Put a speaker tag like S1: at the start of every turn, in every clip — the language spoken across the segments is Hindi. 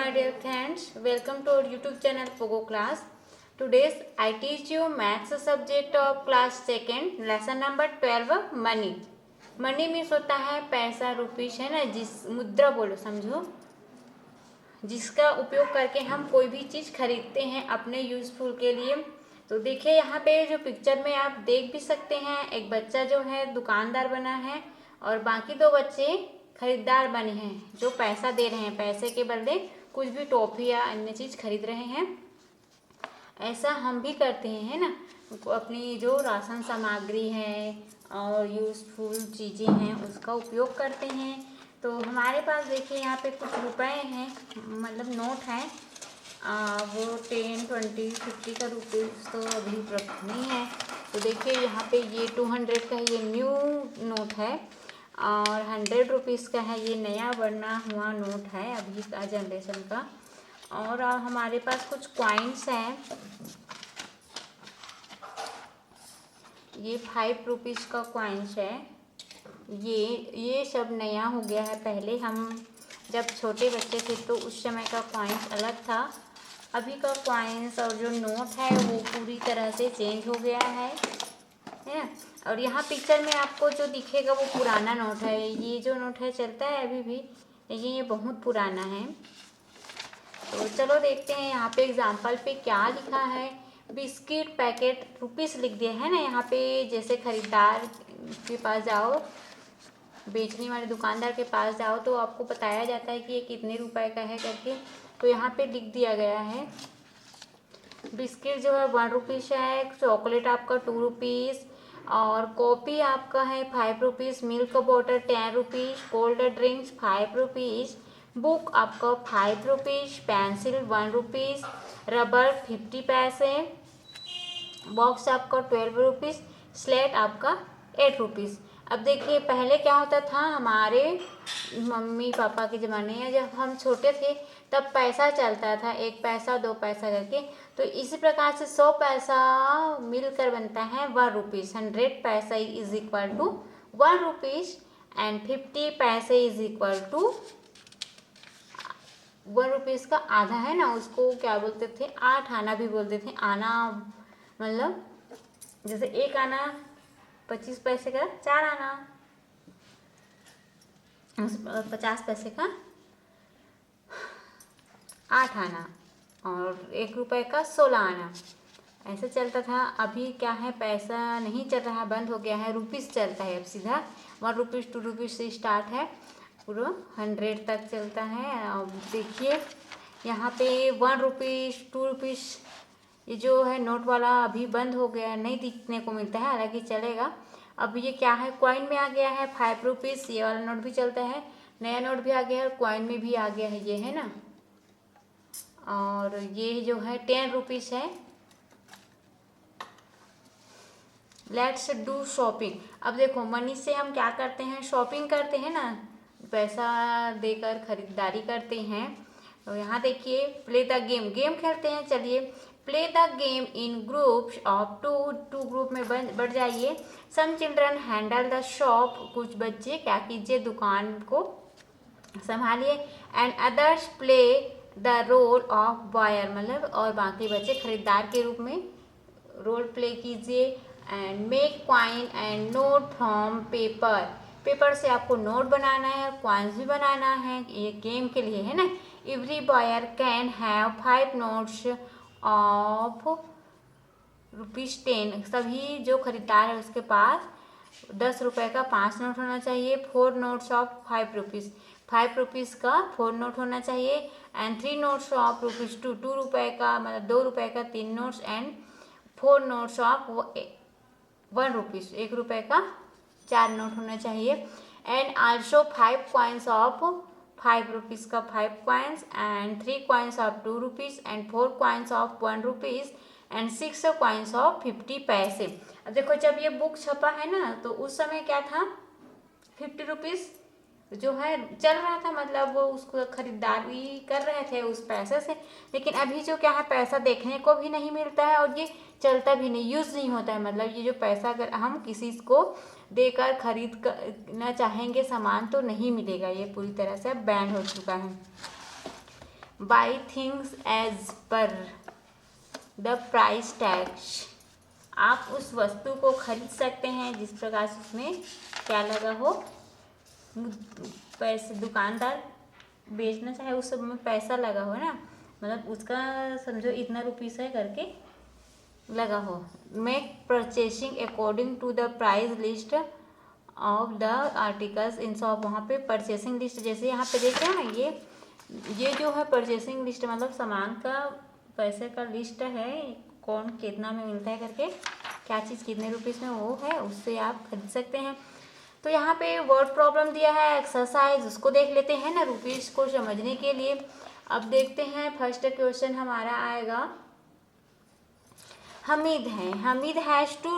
S1: my dear friends, welcome to our YouTube channel Pogo Class. Today's I teach you maths subject of class 2nd, lesson number 12 money. Money means होता है पैसा, रुपीस, है ना, जिस मुद्रा बोलो समझो, जिसका उपयोग करके हम कोई भी चीज़ खरीदते हैं अपने यूजफुल के लिए। तो देखिए यहाँ पे जो पिक्चर में आप देख भी सकते हैं, एक बच्चा जो है दुकानदार बना है और बाकी दो बच्चे खरीदार बने हैं जो पैसा दे रहे हैं, पैसे के बदले कुछ भी टॉफी या अन्य चीज़ खरीद रहे हैं। ऐसा हम भी करते हैं, है ना, अपनी जो राशन सामग्री है और यूजफुल चीज़ें हैं उसका उपयोग करते हैं। तो हमारे पास देखिए यहाँ पे कुछ रुपए हैं, मतलब नोट हैं, वो 10, 20, 50 का रुपीज़ तो अभी उपलब्ध नहीं है। तो देखिए यहाँ पे ये 200 का ये न्यू नोट है और 100 रुपीज़ का है, ये नया बना हुआ नोट है अभी का जनरेशन का। और हमारे पास कुछ कॉइन्स हैं, ये 5 रुपीज़ का कॉइन्स है। ये सब नया हो गया है। पहले हम जब छोटे बच्चे थे तो उस समय का कॉइन्स अलग था, अभी का कॉइन्स और जो नोट है वो पूरी तरह से चेंज हो गया है ना। और यहाँ पिक्चर में आपको जो दिखेगा वो पुराना नोट है। ये जो नोट है चलता है अभी भी, लेकिन ये बहुत पुराना है। तो चलो देखते हैं यहाँ पे एग्जाम्पल पे क्या लिखा है। बिस्किट पैकेट रुपीस लिख दिया है ना। यहाँ पे जैसे खरीदार के पास जाओ, बेचने वाले दुकानदार के पास जाओ तो आपको बताया जाता है कि ये कितने रुपए का है करके। तो यहाँ पे लिख दिया गया है बिस्किट जो है 1 रुपीज़ है, चॉकलेट आपका 2 रुपीज़ और कॉफ़ी आपका है 5 rupees, milk water 10 rupees, cold drinks 5 rupees, book आपका 5 रुपीज़, पेंसिल 1 रुपीज़, रबर 50 पैसे, बॉक्स आपका 12 रुपीज़, स्लेट आपका 8 रुपीज़। अब देखिए पहले क्या होता था, हमारे मम्मी पापा के ज़माने में जब हम छोटे थे तब पैसा चलता था 1 पैसा 2 पैसा करके। तो इसी प्रकार से 100 पैसा मिलकर बनता है 1 रुपीज़। 100 पैसा is equal to 1 rupees and 50 पैसे इज इक्वल टू 1 रुपीज़ का आधा है ना, उसको क्या बोलते थे, 8 आना भी बोलते थे। आना मतलब जैसे 1 आना 25 पैसे का 4 आना, 50 पैसे का 8 आना और 1 रुपए का 16 आना, ऐसे चलता था। अभी क्या है, पैसा नहीं चल रहा, बंद हो गया है, रुपीज़ चलता है अब सीधा। 1 रुपीज़ 2 रुपीज़ से स्टार्ट है, पूरा 100 तक चलता है। अब देखिए यहाँ पे 1 रुपीज़ 2 रुपीज़ ये जो है नोट वाला अभी बंद हो गया, नहीं दिखने को मिलता है, हालांकि चलेगा। अब ये क्या है, कॉइन में आ गया है 5 रुपीज़, ये वाला नोट भी चलता है, नया नोट भी आ गया है, कॉइन में भी आ गया है, ये है ना। और ये जो है 10 रुपीज़ है। Let's do shopping. अब देखो मनी से हम क्या करते हैं, शॉपिंग करते हैं ना, पैसा देकर खरीदारी करते हैं। तो यहाँ देखिए प्ले द गेम, गेम खेलते हैं। चलिए play the game in groups of 2 group में बढ़ जाइए। Some children handle the shop, कुछ बच्चे क्या कीजिए दुकान को संभालिए। And others play the role of buyer, मतलब और बाकी बच्चे खरीदार के रूप में रोल प्ले कीजिए। And make coin and note from paper, paper से आपको नोट बनाना है और कॉइन्स भी बनाना है, ये गेम के लिए है ना। Every buyer can have 5 notes of ₹10, सभी जो खरीदार है उसके पास 10 रुपए का 5 नोट होना चाहिए। 4 नोट्स ऑफ 5 रुपीज़, 5 रुपीज़ का 4 नोट होना चाहिए। एंड 3 नोट्स ऑफ ₹2, 2 रुपए का मतलब 2 रुपए का 3 notes and 4 notes of 1 rupees, 1 रुपए का 4 नोट होना चाहिए। And also 5 coins of 5 rupees का 5 coins and 3 coins of 2 rupees and 4 coins of 1 rupees and 6 coins of 50 पैसे। अब देखो जब ये बुक छपा है ना तो उस समय क्या था, 50 रुपीज़ जो है चल रहा था, मतलब वो उसको खरीदारी कर रहे थे उस पैसे से। लेकिन अभी जो क्या है, पैसा देखने को भी नहीं मिलता है और ये चलता भी नहीं, यूज़ नहीं होता है। मतलब ये जो पैसा अगर हम किसी को देकर खरीद करना चाहेंगे सामान तो नहीं मिलेगा, ये पूरी तरह से अब बैन हो चुका है। Buy things as per the price tags. आप उस वस्तु को खरीद सकते हैं जिस प्रकार से उसमें क्या लगा हो, पैसे दुकानदार बेचना चाहे उस सब में पैसा लगा हो ना, मतलब उसका समझो इतना रुपीस है करके लगा हो। Make purchasing according to the price list of the articles in shop. वहाँ पे परचेसिंग लिस्ट जैसे यहाँ पे देख रहे हैं ना, ये जो है परचेसिंग लिस्ट मतलब सामान का पैसे का लिस्ट है, कौन कितना में मिलता है करके, क्या चीज़ कितने रुपीस में वो है, उससे आप खरीद सकते हैं। तो यहाँ पे वर्ड प्रॉब्लम दिया है, एक्सरसाइज उसको देख लेते हैं ना रुपीस को समझने के लिए। अब देखते हैं फर्स्ट क्वेश्चन हमारा आएगा। हमीद है, Hamid has two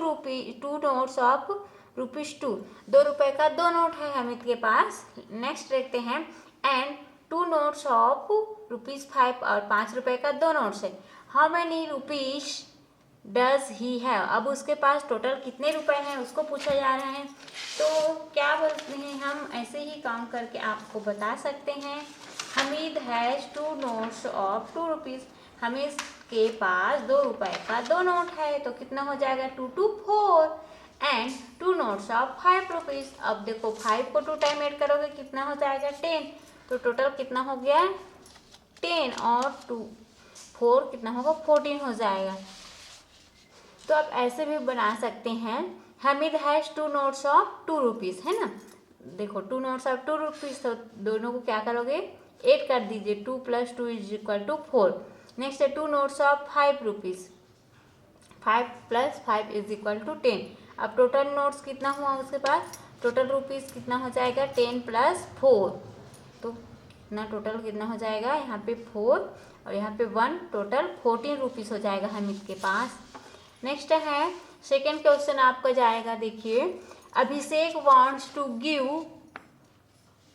S1: notes of ₹2। 2 रुपये का 2 नोट है हमीद के पास। नेक्स्ट देखते हैं एंड 2 नोट्स ऑफ ₹5 और 5 रुपये का 2 नोट्स है। How many rupees does he have. अब उसके पास टोटल कितने रुपए हैं उसको पूछा जा रहा है। तो क्या बोलते हैं, हम ऐसे ही काम करके आपको बता सकते हैं। Hamid has 2 notes of ₹2। Hamid के पास 2 रुपए का 2 नोट है, तो कितना हो जाएगा 2 2 4 एंड 2 नोट्स ऑफ ₹5। अब देखो 5 को 2 टाइम ऐड करोगे कितना हो जाएगा 10, तो टोटल कितना हो गया 10 और 2 4 कितना होगा 14 हो जाएगा। तो आप ऐसे भी बना सकते हैं, हमीद हैज़ 2 नोट्स ऑफ ₹2 है ना। देखो 2 नोट्स ऑफ ₹2, तो दोनों को क्या करोगे ऐड कर दीजिए, 2 + 2 = 4। नेक्स्ट है 2 नोट्स ऑफ ₹5, 5 + 5 = 10। अब टोटल नोट्स कितना हुआ उसके पास, टोटल रुपीस कितना हो जाएगा 10 + 4, तो कितना टोटल कितना हो जाएगा यहाँ पे 4 और यहाँ पे 1, टोटल 14 रुपीस हो जाएगा हमीद के पास। नेक्स्ट है सेकेंड क्वेश्चन आपका जाएगा, देखिए Abhishek wants to give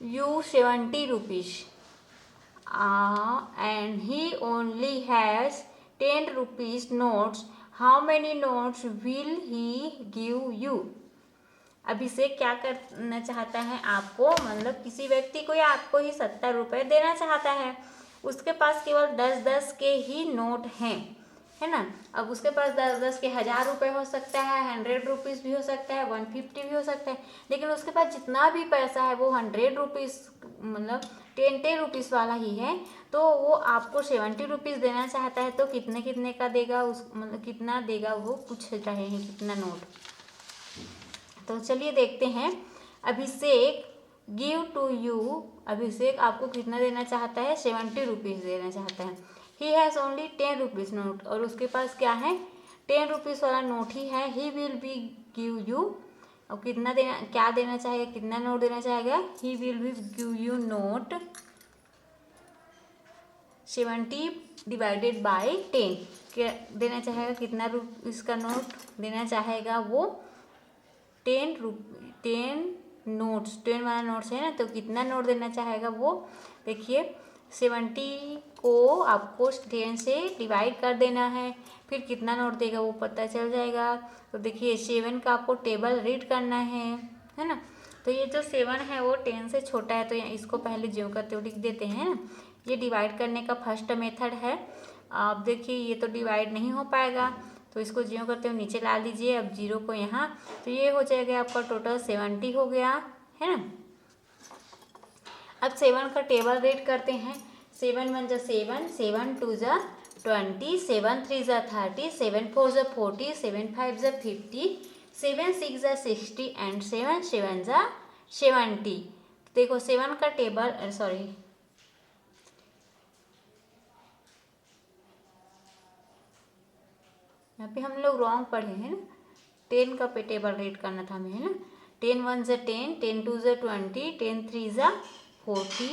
S1: you 70 rupees and he only has 10 rupees notes, how many notes will he give you. Abhishek क्या करना चाहता है आपको, मतलब किसी व्यक्ति को या आपको ही 70 रुपये देना चाहता है। उसके पास केवल 10-10 के ही नोट हैं, है ना। अब उसके पास 10-10 के 1000 रुपये हो सकता है, 100 रुपीज़ भी हो सकता है, 150 भी हो सकता है, लेकिन उसके पास जितना भी पैसा है वो 100 रुपीज़ मतलब 10 रुपीज़ वाला ही है। तो वो आपको 70 रुपीज़ देना चाहता है, तो कितने कितने का देगा उस मतलब कितना देगा वो पूछ रहे हैं कितना नोट। तो चलिए देखते हैं, अभिषेक गिव टू यू, अभिषेक आपको कितना देना चाहता है 70 रुपीज़ देना चाहता है। He has only 10 rupees note, और उसके पास क्या है 10 रुपीज़ वाला नोट ही है। He will be give you, और कितना देना, क्या देना चाहेगा, कितना नोट देना चाहेगा, he will be give you note 70 divided by 10, क्या देना चाहेगा, कितना इसका नोट देना चाहेगा वो 10 नोट्स, 10 वाला नोट्स है ना, तो कितना नोट देना चाहेगा वो। देखिए 70 को आपको 10 से डिवाइड कर देना है, फिर कितना नोट देगा वो पता चल जाएगा। तो देखिए 7 का आपको टेबल रीड करना है ना। तो ये जो 7 है वो 10 से छोटा है, तो इसको पहले ज्यों का त्यों लिख देते हैं ना। ये डिवाइड करने का फर्स्ट मेथड है। अब देखिए ये तो डिवाइड नहीं हो पाएगा, तो इसको ज्यों करते हुए नीचे ला लीजिए, अब 0 को यहाँ, तो ये हो जाएगा आपका टोटल 70 हो गया, है ना। अब 7 का टेबल रेड करते हैं। 7 × 1 = 7, 7 × 2 = 20, 7 × 3 = 30, 7 × 4 = 40, 7 × 5 = 50, 7 × 6 = 60 एंड 7 × 7 = 70। देखो 7 का टेबल सॉरी यहाँ पे हम लोग रॉन्ग पढ़े हैं ना, 10 का टेबल रेड करना था हमें, है ना। 10 × 1 = 10, 10 × 2 = 20, 10 × 3 = 40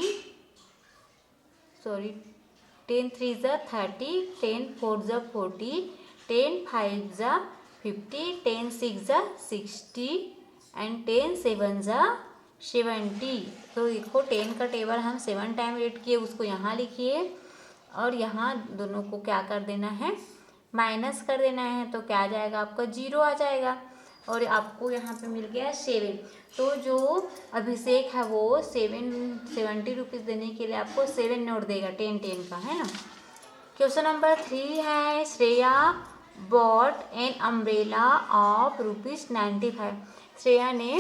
S1: सॉरी 10 × 3 = 30, 10 × 4 = 40, 10 × 5 = 50, 10 × 6 = 60 एंड 10 × 7 = 70। तो देखो 10 का टेबल हम 7 टाइम रेड किए, उसको यहाँ लिखिए और यहाँ दोनों को क्या कर देना है माइनस कर देना है, तो क्या आ जाएगा आपका 0 आ जाएगा। और आपको यहाँ पे मिल गया 7। तो जो अभिषेक है वो 70 रुपीज़ देने के लिए आपको 7 नोट देगा 10 का, है ना। क्वेश्चन नंबर 3 है, Shreya bought an umbrella of ₹95। Shreya ने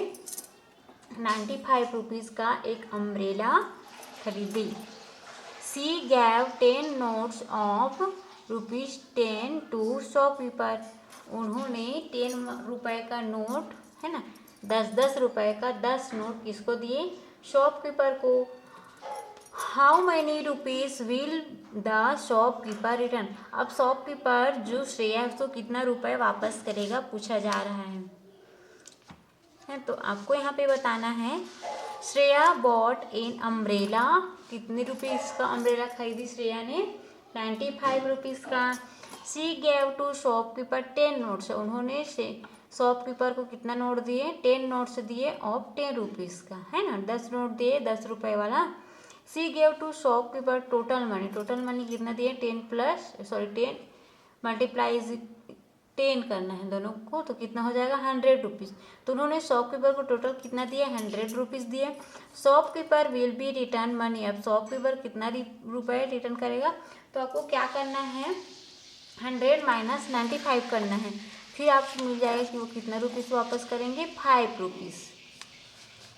S1: 95 रुपीज़ का एक अम्ब्रेला खरीदी। She gave 10 notes of ₹10 to shopkeeper. उन्होंने 10 रुपए का नोट, है ना, 10 रुपए का 10 नोट किसको दिए? शॉपकीपर को। How many rupees will the shopkeeper return. अब शॉपकीपर जो श्रेया है उसको कितना रुपए वापस करेगा पूछा जा रहा है। तो आपको यहाँ पे बताना है, श्रेया बॉट इन अम्ब्रेला, कितने रुपीज़ का अम्ब्रेला खरीदी श्रेया ने? 95 रुपीज़ का। She gave to shopkeeper 10 notes. उन्होंने शॉपकीपर को कितना नोट दिए? 10 नोट्स दिए ऑफ 10 रुपीज़ का, है ना, 10 नोट दिए 10 रुपए वाला। She gave to shopkeeper total money. Total money कितना दिए? 10 मल्टीप्लाई 10 करना है दोनों को, तो कितना हो जाएगा? 100 रुपीज़। तो उन्होंने शॉपकीपर को टोटल कितना दिया? 100 रुपीज़ दिए। Shopkeeper will be return money. अब शॉपकीपर कितना रुपए रिटर्न करेगा? तो आपको क्या करना है? 100 माइनस 95 करना है। फिर आपको मिल जाएगा कि वो कितना रुपीज़ वापस करेंगे? 5 रुपीज़,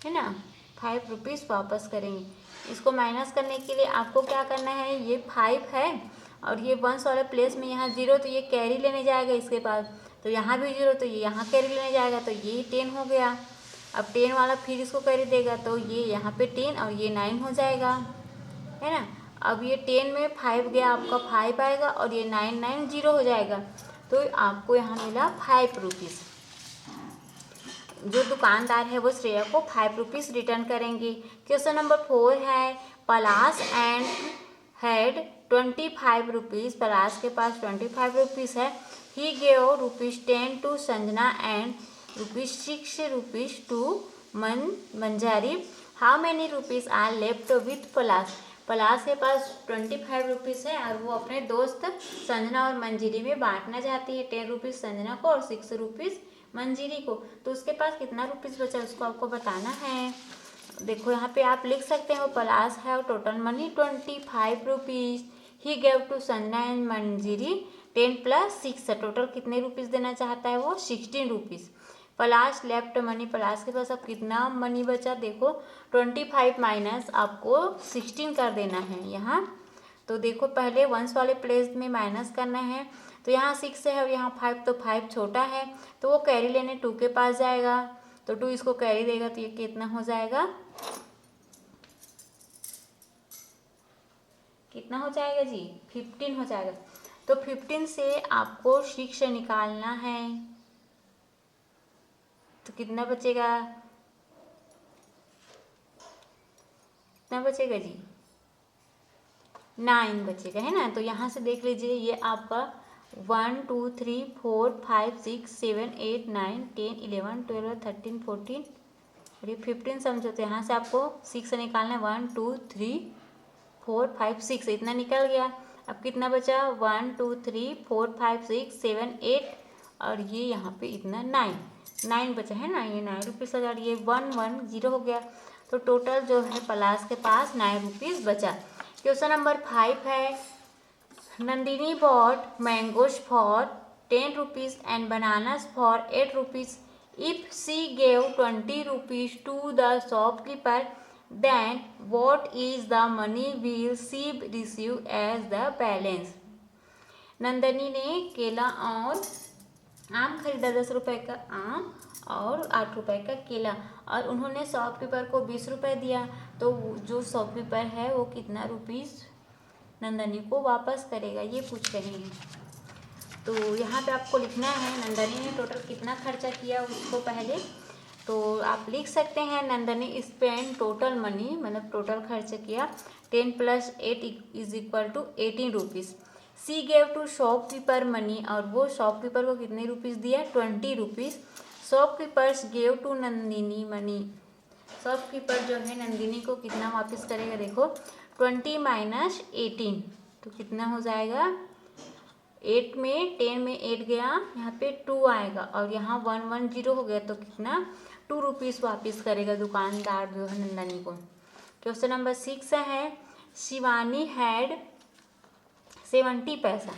S1: है ना, 5 रुपीज़ वापस करेंगे। इसको माइनस करने के लिए आपको क्या करना है? ये 5 है और ये 1 वाले प्लेस में यहाँ 0, तो ये कैरी लेने जाएगा इसके पास, तो यहाँ भी 0, तो ये यहाँ कैरी लेने जाएगा, तो ये 10 हो गया। अब 10 वाला फिर इसको कैरी देगा, तो ये यहाँ पे 10 और ये 9 हो जाएगा, है ना। अब ये 10 में 5 गया, आपका 5 आएगा और ये 9 0 हो जाएगा, तो आपको यहाँ मिला 5 रुपीज़। जो दुकानदार है वो श्रेया को 5 रुपीज़ रिटर्न करेंगे। क्वेश्चन नंबर 4 है, Palash and had 25 rupees. Palash के पास 25 रुपीज़ है। He gave ₹10 to Sanjana and ₹6 to Manjari. How many rupees are left with Palash. Palash के पास 25 रुपीज़ है और वो अपने दोस्त संजना और मंजीरी में बांटना चाहती है। 10 रुपीज़ संजना को और 6 रुपीज़ मंजीरी को। तो उसके पास कितना रुपीज़ बचा उसको आपको बताना है। देखो यहाँ पे आप लिख सकते हो, पलाश है और total money 25 rupees. He gave to Sanjana and Manjiri 10 plus 6 है। टोटल कितने रुपीज़ देना चाहता है वो? 16 रुपीज़। पलाश लेफ्ट मनी। पलाश के पास अब कितना मनी बचा? देखो 25 माइनस आपको 16 कर देना है यहाँ। तो देखो पहले 1 वाले प्लेस में माइनस करना है, तो यहाँ 6 है और यहाँ 5, तो 5 छोटा है, तो वो कैरी लेने 2 के पास जाएगा, तो 2 इसको कैरी देगा, तो ये कितना हो जाएगा? कितना हो जाएगा जी? 15 हो जाएगा। तो 15 से आपको 6 निकालना है, तो कितना बचेगा? कितना बचेगा जी? 9 बचेगा, है ना। तो यहाँ से देख लीजिए, ये आपका 1 2 3 4 5 6 7 8 9 10 11 12 13 14 और ये 15 समझो, तो यहाँ से आपको 6 निकालना है। 1 2 3 4 5 6 इतना निकल गया। अब कितना बचा? 1 2 3 4 5 6 7 8 और ये यहाँ पे इतना 9 बचा, है ना। ये 9 रुपीज़ हजार, ये 1 1 0 हो गया। तो टोटल जो है पलाश के पास 9 रुपीज़ बचा। क्वेश्चन नंबर 5 है, Nandini bought mangoes for 10 rupees and bananas for 8 rupees. If she gave 20 rupees to the shopkeeper, then what is the money will she receive as the balance। Nandini ने केला और आम खरीदा, 10 रुपए का आम और 8 रुपए का केला, और उन्होंने शॉपकीपर को 20 रुपए दिया, तो जो शॉपकीपर है वो कितना रुपीज़ नंदनी को वापस करेगा, ये पूछ रहे हैं। तो यहाँ पे आपको लिखना है नंदनी ने टोटल कितना खर्चा किया उसको पहले। तो आप लिख सकते हैं, नंदनी स्पेंड टोटल मनी, मतलब टोटल खर्च किया 10 + 8 = 18 rupees. She gave to shopkeeper money, और वो शॉपकीपर को कितने रुपीज़ दिया? 20 rupees. Shopkeepers gave to Nandini money. Shopkeeper जो है नंदिनी को कितना वापस करेगा? देखो 20 - 18, तो कितना हो जाएगा? 8 में 10 में 8 गया, यहाँ पे 2 आएगा और यहाँ 110 हो गया, तो कितना 2 रुपीज़ वापस करेगा दुकानदार जो है नंदनी को। क्वेश्चन नंबर 6 है शिवानी हैड 70 पैसा।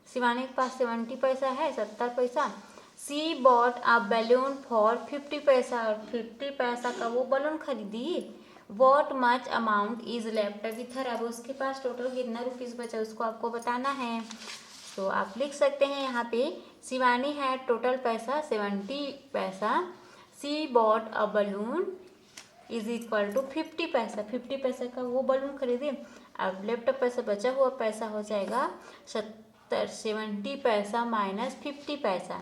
S1: शिवानी के पास 70 पैसा है, 70 paisa. She bought a balloon for 50 पैसा, और 50 पैसा का वो बलून खरीदी। What much amount is left with her, अब उसके पास टोटल कितना रुपीज़ बचा उसको आपको बताना है। तो आप लिख सकते हैं यहाँ पे शिवानी है total paisa 70 paisa, she bought a balloon is equal to 50 paisa, 50 पैसा का वो बलून खरीदे। अब लेफ्ट पैसा बचा हुआ पैसा हो जाएगा 70 पैसा माइनस 50 पैसा,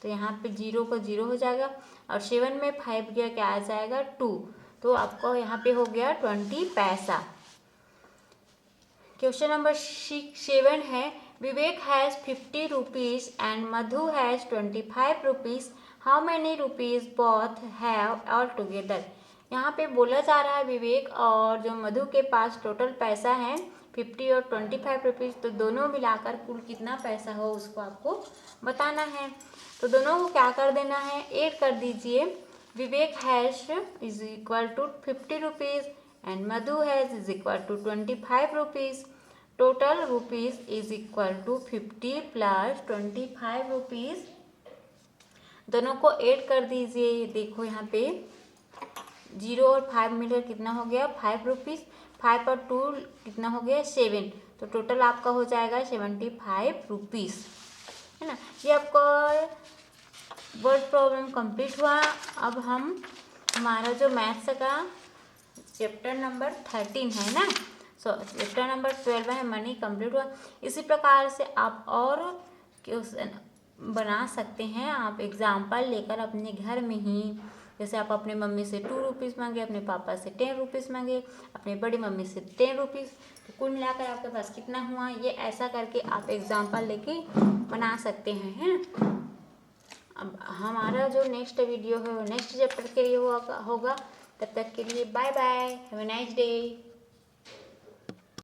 S1: तो यहाँ पे 0 का 0 हो जाएगा और 7 में 5 गया क्या आ जाएगा 2, तो आपको यहाँ पे हो गया 20 पैसा। क्वेश्चन नंबर 7 है Vivek has 50 rupees and Madhu has 25 rupees, how many rupees both have all together. यहाँ पे बोला जा रहा है विवेक और जो मधु के पास टोटल पैसा है 50 और 25 रुपीज़, तो दोनों मिलाकर कुल कितना पैसा हो उसको आपको बताना है। तो दोनों को क्या कर देना है, ऐड कर दीजिए। Vivek has is equal to 50 rupees and Madhu has is equal to 25 rupees. Total rupees is equal to 50 plus 25 rupees, दोनों को ऐड कर दीजिए। देखो यहाँ पे 0 और 5 मिलकर कितना हो गया 5 रुपीज़, 5 और 2 कितना हो गया 7, तो टोटल आपका हो जाएगा 75 रुपीज़, है ना। ये आपका वर्ड प्रॉब्लम कंप्लीट हुआ। अब हम हमारा जो मैथ्स का चैप्टर नंबर 13 है ना, चैप्टर नंबर 12 है मनी कंप्लीट हुआ। इसी प्रकार से आप और क्वेश्चन बना सकते हैं, आप एग्जाम्पल लेकर अपने घर में ही। जैसे आप अपने मम्मी से 2 रुपीज़ मांगे, अपने पापा से 10 रुपीज़ मांगे, अपने बड़ी मम्मी से 10 रुपीज़, तो कुल मिलाकर आपके पास कितना हुआ, ये ऐसा करके आप एग्जाम्पल लेके बना सकते हैं। अब हमारा जो नेक्स्ट वीडियो है वो नेक्स्ट चैप्टर के लिए होगा। तब तक के लिए bye bye, have a nice day.